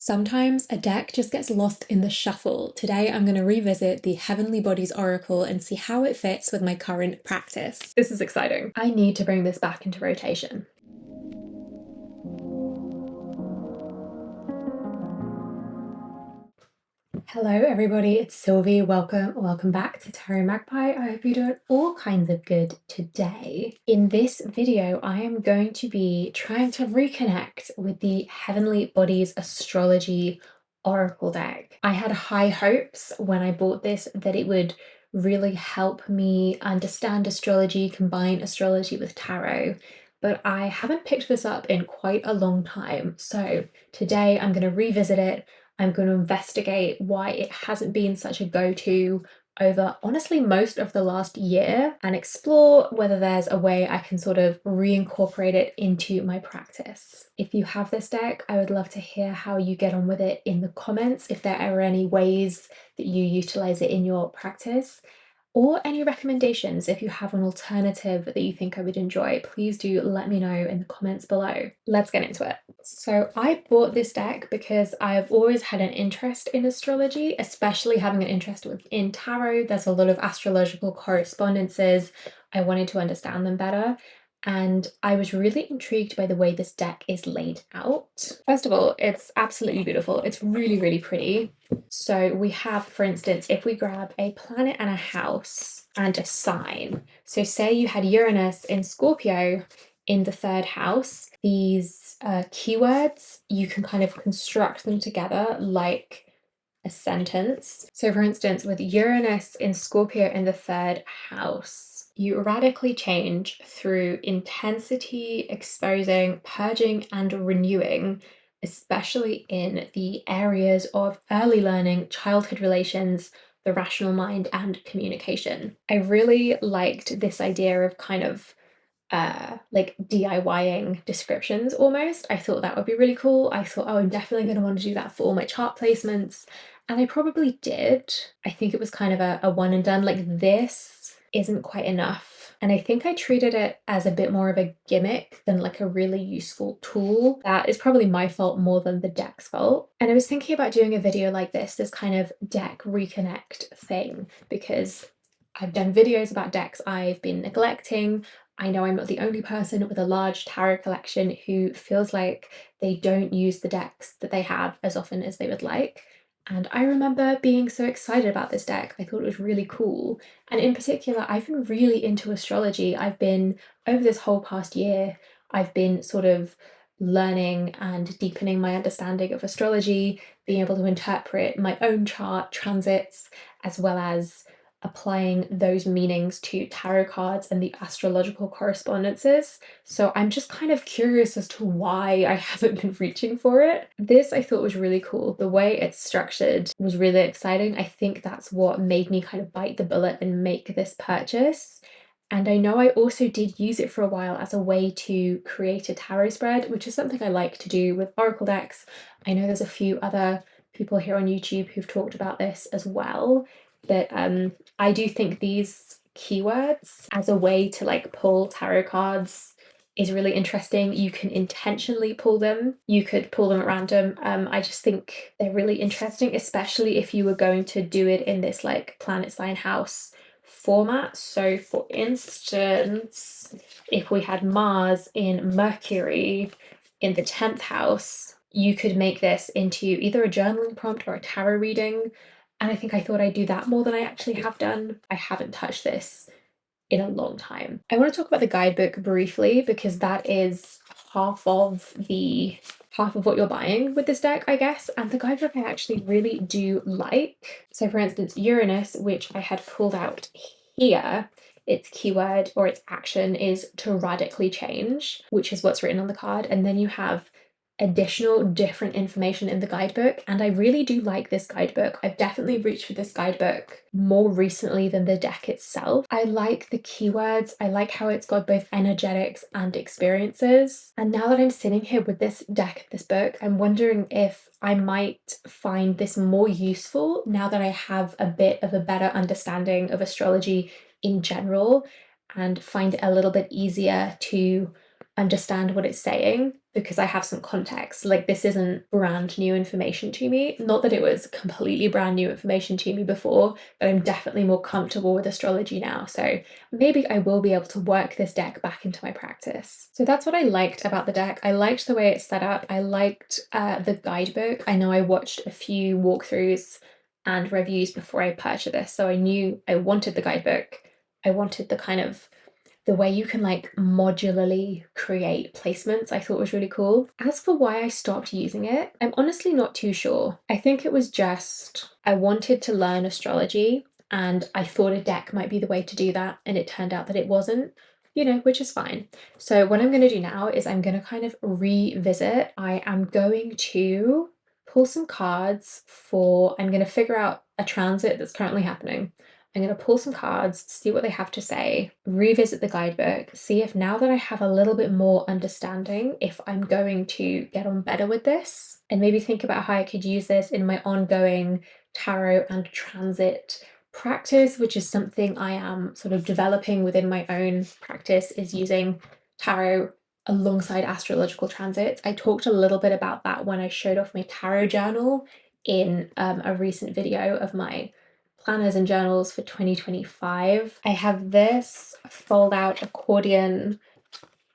Sometimes a deck just gets lost in the shuffle. Today I'm going to revisit the Heavenly Bodies Oracle and see how it fits with my current practice. This is exciting. I need to bring this back into rotation. Hello everybody, it's Sylvie. Welcome back to Tarot Magpie. I hope you're doing all kinds of good today. In this video, I am going to be trying to reconnect with the Heavenly Bodies Astrology Oracle deck. I had high hopes when I bought this that it would really help me understand astrology, combine astrology with tarot, but I haven't picked this up in quite a long time. So today I'm going to revisit it. I'm going to investigate why it hasn't been such a go-to over honestly most of the last year and explore whether there's a way I can sort of reincorporate it into my practice. If you have this deck, I would love to hear how you get on with it in the comments, if there are any ways that you utilize it in your practice. Or any recommendations. If you have an alternative that you think I would enjoy, please do let me know in the comments below. Let's get into it. So I bought this deck because I've always had an interest in astrology, especially having an interest in tarot. There's a lot of astrological correspondences. I wanted to understand them better. And I was really intrigued by the way this deck is laid out. First of all, it's absolutely beautiful. It's really, really pretty. So we have, for instance, if we grab a planet and a house and a sign. So say you had Uranus in Scorpio in the third house, these keywords, you can kind of construct them together like a sentence. So for instance, with Uranus in Scorpio in the third house, you radically change through intensity, exposing, purging, and renewing, especially in the areas of early learning, childhood relations, the rational mind, and communication. I really liked this idea of kind of like DIYing descriptions almost. I thought that would be really cool. I thought, oh, I'm definitely going to want to do that for all my chart placements. And I probably did. I think it was kind of a one and done. Like, this isn't quite enough. And I think I treated it as a bit more of a gimmick than like a really useful tool. That is probably my fault more than the deck's fault. And I was thinking about doing a video like this kind of deck reconnect thing, because I've done videos about decks I've been neglecting. I know I'm not the only person with a large tarot collection who feels like they don't use the decks that they have as often as they would like. And I remember being so excited about this deck. I thought it was really cool. And in particular, I've been really into astrology. Over this whole past year, I've been sort of learning and deepening my understanding of astrology, being able to interpret my own chart, transits, as well as applying those meanings to tarot cards and the astrological correspondences. So I'm just kind of curious as to why I haven't been reaching for it. This I thought was really cool. The way it's structured was really exciting. I think that's what made me kind of bite the bullet and make this purchase. And I know I also did use it for a while as a way to create a tarot spread, which is something I like to do with oracle decks. I know there's a few other people here on YouTube who've talked about this as well. But I do think these keywords as a way to like pull tarot cards is really interesting. You can intentionally pull them. You could pull them at random. I just think they're really interesting, especially if you were going to do it in this like planet sign house format. So for instance, if we had Mars in Mercury in the 10th house, you could make this into either a journaling prompt or a tarot reading. And I think I thought I'd do that more than I actually have done. I haven't touched this in a long time. I want to talk about the guidebook briefly because that is half of what you're buying with this deck, I guess. And the guidebook I actually really do like. So for instance, Uranus, which I had pulled out here, its keyword or its action is to radically change, which is what's written on the card. And then you have additional different information in the guidebook, and I really do like this guidebook. I've definitely reached for this guidebook more recently than the deck itself. I like the keywords. I like how it's got both energetics and experiences. And now that I'm sitting here with this deck, this book, I'm wondering if I might find this more useful now that I have a bit of a better understanding of astrology in general, and find it a little bit easier to understand what it's saying. because I have some context. Like, this isn't brand new information to me. Not that it was completely brand new information to me before, but I'm definitely more comfortable with astrology now. So maybe I will be able to work this deck back into my practice. So that's what I liked about the deck. I liked the way it's set up. I liked the guidebook. I know I watched a few walkthroughs and reviews before I purchased this, so I knew I wanted the guidebook. I wanted the kind of the way you can like modularly create placements, I thought was really cool. As for why I stopped using it, I'm honestly not too sure. I think it was just I wanted to learn astrology and I thought a deck might be the way to do that, and it turned out that it wasn't, which is fine. So what I'm going to do now is I'm going to kind of revisit. I am going to pull some cards I'm going to figure out a transit that's currently happening. I'm going to pull some cards, see what they have to say, revisit the guidebook, see if now that I have a little bit more understanding, if I'm going to get on better with this, and maybe think about how I could use this in my ongoing tarot and transit practice, which is something I am sort of developing within my own practice, is using tarot alongside astrological transits. I talked a little bit about that when I showed off my tarot journal in a recent video of my planners and journals for 2025. I have this fold out accordion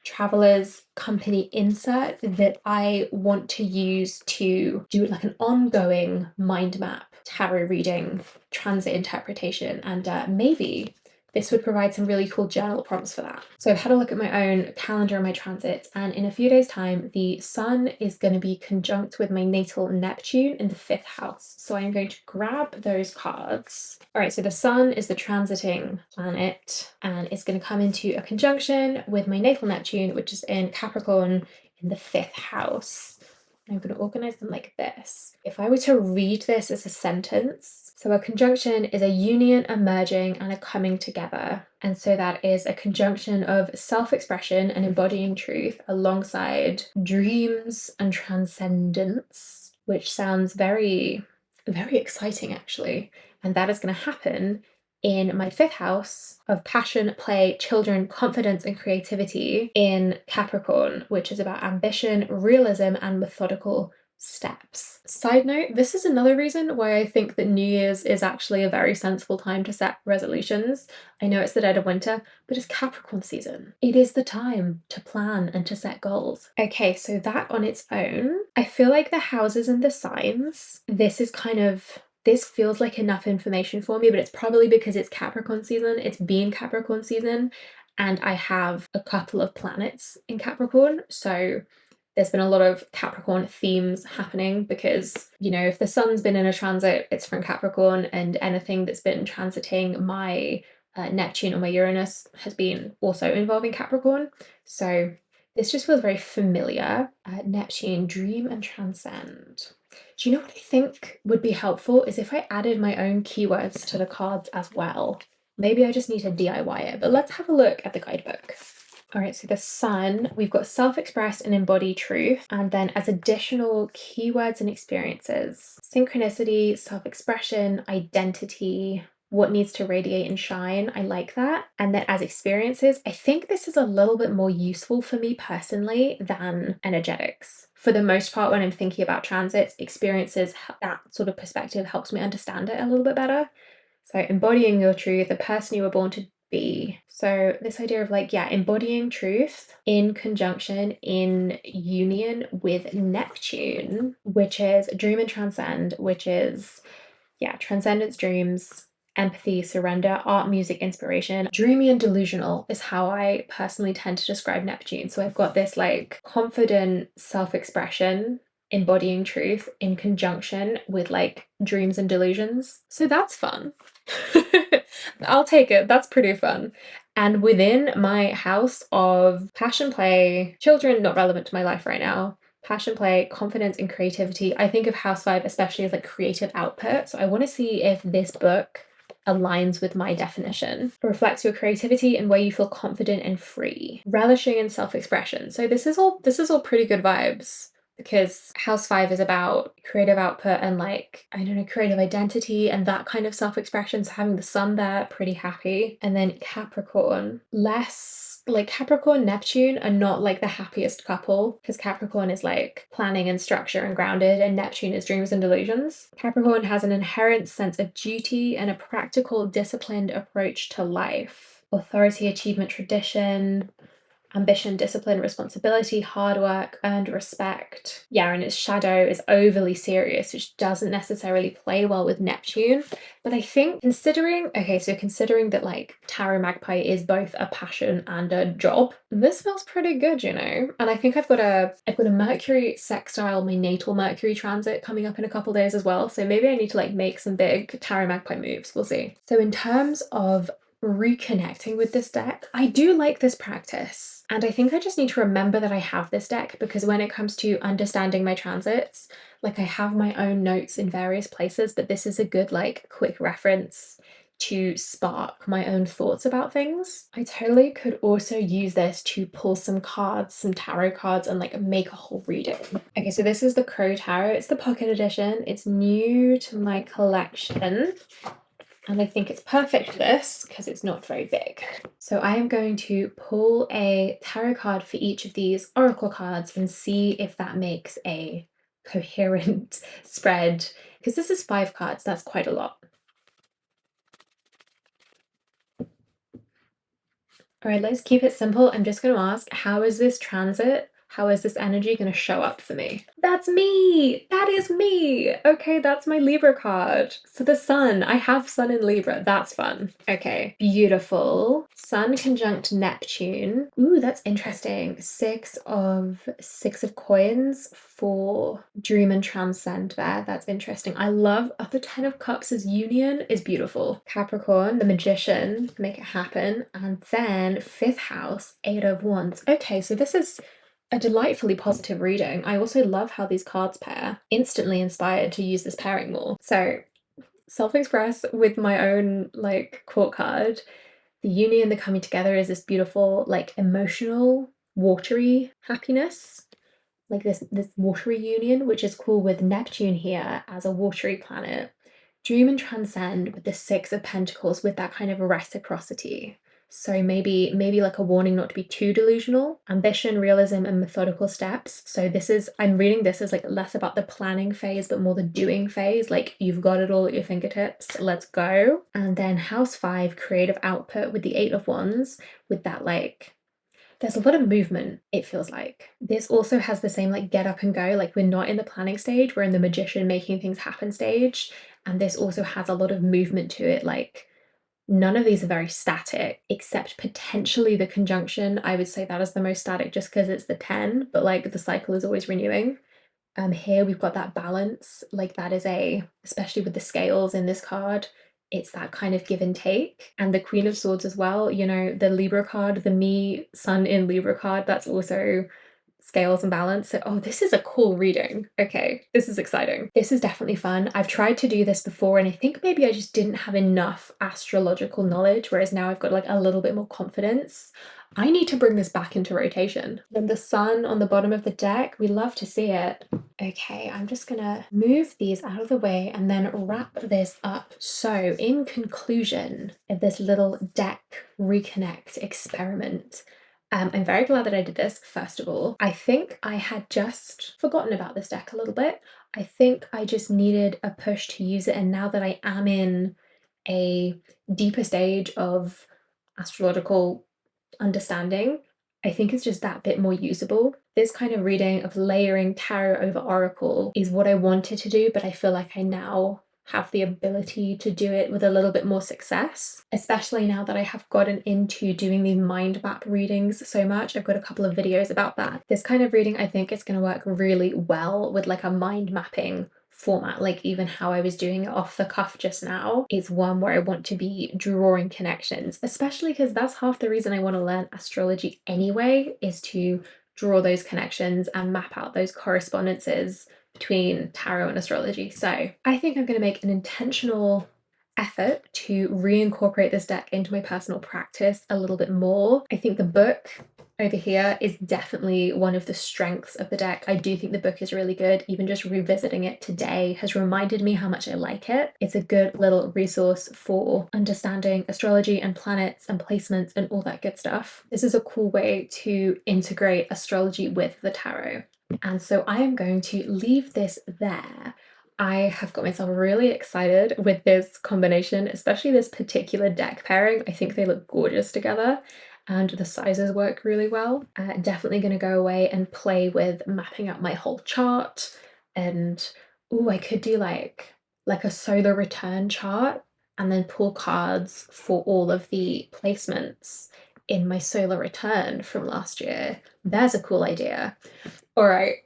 traveler's company insert that I want to use to do like an ongoing mind map tarot reading transit interpretation, and maybe this would provide some really cool journal prompts for that. So I've had a look at my own calendar and my transits, and in a few days' time, the sun is going to be conjunct with my natal Neptune in the 5th house. So I'm going to grab those cards. All right, so the sun is the transiting planet, and it's going to come into a conjunction with my natal Neptune, which is in Capricorn in the 5th house. I'm going to organize them like this. If I were to read this as a sentence, so a conjunction is a union, a merging, and a coming together. And so that is a conjunction of self-expression and embodying truth alongside dreams and transcendence, which sounds very, very exciting actually. And that is going to happen in my 5th house of passion, play, children, confidence, and creativity in Capricorn, which is about ambition, realism, and methodical steps. Side note, this is another reason why I think that New Year's is actually a very sensible time to set resolutions. I know it's the dead of winter, but it's Capricorn season. It is the time to plan and to set goals. Okay, so that on its own, I feel like the houses and the signs, this feels like enough information for me, but it's probably because it's Capricorn season. It's been Capricorn season, and I have a couple of planets in Capricorn. So there's been a lot of Capricorn themes happening because, if the sun's been in a transit, it's from Capricorn, and anything that's been transiting my Neptune or my Uranus has been also involving Capricorn. So this just feels very familiar. Neptune, dream and transcend. Do you know what I think would be helpful is if I added my own keywords to the cards as well. Maybe I just need to DIY it, but let's have a look at the guidebook. All right, so the sun, we've got self-express and embody truth, and then as additional keywords and experiences, synchronicity, self-expression, identity, what needs to radiate and shine. I like that. And then as experiences, I think this is a little bit more useful for me personally than energetics. For the most part, when I'm thinking about transits, experiences, that sort of perspective helps me understand it a little bit better. So embodying your truth, the person you were born to be. So this idea of embodying truth in conjunction, in union with Neptune, which is dream and transcend, which is, transcendence, dreams, empathy, surrender, art, music, inspiration. Dreamy and delusional is how I personally tend to describe Neptune. So I've got this confident self-expression, embodying truth in conjunction with dreams and delusions. So that's fun. I'll take it. That's pretty fun. And within my house of passion, play, children, not relevant to my life right now, passion, play, confidence, and creativity, I think of house 5 especially as creative output. So I want to see if this book aligns with my definition. It reflects your creativity and where you feel confident and free. Relishing in self-expression. So this is all pretty good vibes, because house 5 is about creative output and creative identity and that kind of self-expression. So having the sun there, pretty happy. And then Capricorn, less like Capricorn, Neptune are not like the happiest couple, because Capricorn is like planning and structure and grounded, and Neptune is dreams and delusions. Capricorn has an inherent sense of duty and a practical, disciplined approach to life. Authority, achievement, tradition, ambition, discipline, responsibility, hard work, earned respect. Yeah, and its shadow is overly serious, which doesn't necessarily play well with Neptune. But I think considering that like Tarot Magpie is both a passion and a job, this feels pretty good, you know? And I think I've got a Mercury sextile, my natal Mercury transit coming up in a couple days as well. So maybe I need to like make some big Tarot Magpie moves. We'll see. So in terms of reconnecting with this deck, I do like this practice. And I think I just need to remember that I have this deck, because when it comes to understanding my transits, like I have my own notes in various places, but this is a good like quick reference to spark my own thoughts about things. I totally could also use this to pull some cards, some tarot cards, and like make a whole reading. Okay, so this is the Crow Tarot. It's the pocket edition. It's new to my collection. And I think it's perfect for this because it's not very big. So I am going to pull a tarot card for each of these oracle cards and see if that makes a coherent spread, because this is 5 cards. That's quite a lot. All right, let's keep it simple. I'm just going to ask, how is this transit? How is this energy going to show up for me? That's me! That is me! Okay, that's my Libra card. For the sun, I have sun in Libra. That's fun. Okay, beautiful. Sun conjunct Neptune. Ooh, that's interesting. Six of coins for dream and transcend there. That's interesting. I love the 10 of cups as union is beautiful. Capricorn, the magician, make it happen. And then 5th house, 8 of wands. Okay, so this is a delightfully positive reading. I also love how these cards pair. Instantly inspired to use this pairing more. So self-express with my own like court card. The union, the coming together is this beautiful like emotional watery happiness, like this watery union, which is cool with Neptune here as a watery planet. Dream and transcend with the 6 of Pentacles with that kind of reciprocity. So maybe like a warning not to be too delusional. Ambition, realism, and methodical steps. So I'm reading this as like less about the planning phase, but more the doing phase. Like you've got it all at your fingertips. Let's go. And then house 5, creative output with the 8 of wands, with that like, there's a lot of movement, it feels like. This also has the same like get up and go, like we're not in the planning stage, we're in the magician making things happen stage. And this also has a lot of movement to it, like none of these are very static, except potentially the conjunction. I would say that is the most static just because it's the 10, but like the cycle is always renewing. Here we've got that balance, like that is especially with the scales in this card, it's that kind of give and take. And the Queen of Swords as well, you know, the Libra card, the me sun in Libra card, that's also scales and balance. So, oh, this is a cool reading. Okay, this is exciting. This is definitely fun. I've tried to do this before and I think maybe I just didn't have enough astrological knowledge, whereas now I've got like a little bit more confidence. I need to bring this back into rotation. Then the sun on the bottom of the deck, we love to see it. Okay, I'm just gonna move these out of the way and then wrap this up. So in conclusion of this little deck reconnect experiment, I'm very glad that I did this, first of all. I think I had just forgotten about this deck a little bit. I think I just needed a push to use it, and now that I am in a deeper stage of astrological understanding, I think it's just that bit more usable. This kind of reading of layering tarot over oracle is what I wanted to do, but I feel like I now have the ability to do it with a little bit more success, especially now that I have gotten into doing these mind map readings so much. I've got a couple of videos about that. This kind of reading I think is going to work really well with like a mind mapping format, like even how I was doing it off the cuff just now is one where I want to be drawing connections, especially because that's half the reason I want to learn astrology anyway, is to draw those connections and map out those correspondences between tarot and astrology. So I think I'm going to make an intentional effort to reincorporate this deck into my personal practice a little bit more. I think the book over here is definitely one of the strengths of the deck. I do think the book is really good. Even just revisiting it today has reminded me how much I like it. It's a good little resource for understanding astrology and planets and placements and all that good stuff. This is a cool way to integrate astrology with the tarot. And so I am going to leave this there. I have got myself really excited with this combination, especially this particular deck pairing. I think they look gorgeous together and the sizes work really well. Definitely going to go away and play with mapping out my whole chart. And oh, I could do like a solar return chart and then pull cards for all of the placements in my solar return from last year. There's a cool idea. All right,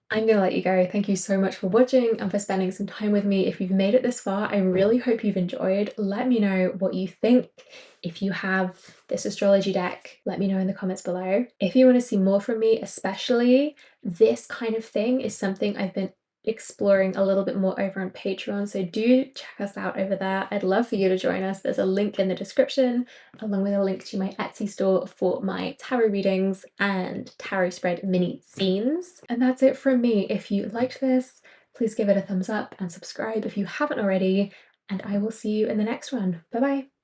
I'm gonna let you go. Thank you so much for watching and for spending some time with me. If you've made it this far, I really hope you've enjoyed. Let me know what you think. If you have this astrology deck, let me know in the comments below. If you want to see more from me, especially this kind of thing is something I've been exploring a little bit more over on Patreon, so do check us out over there. I'd love for you to join us. There's a link in the description along with a link to my Etsy store for my tarot readings and tarot spread mini zines. And that's it from me. If you liked this, please give it a thumbs up and subscribe if you haven't already, and I will see you in the next one. Bye bye.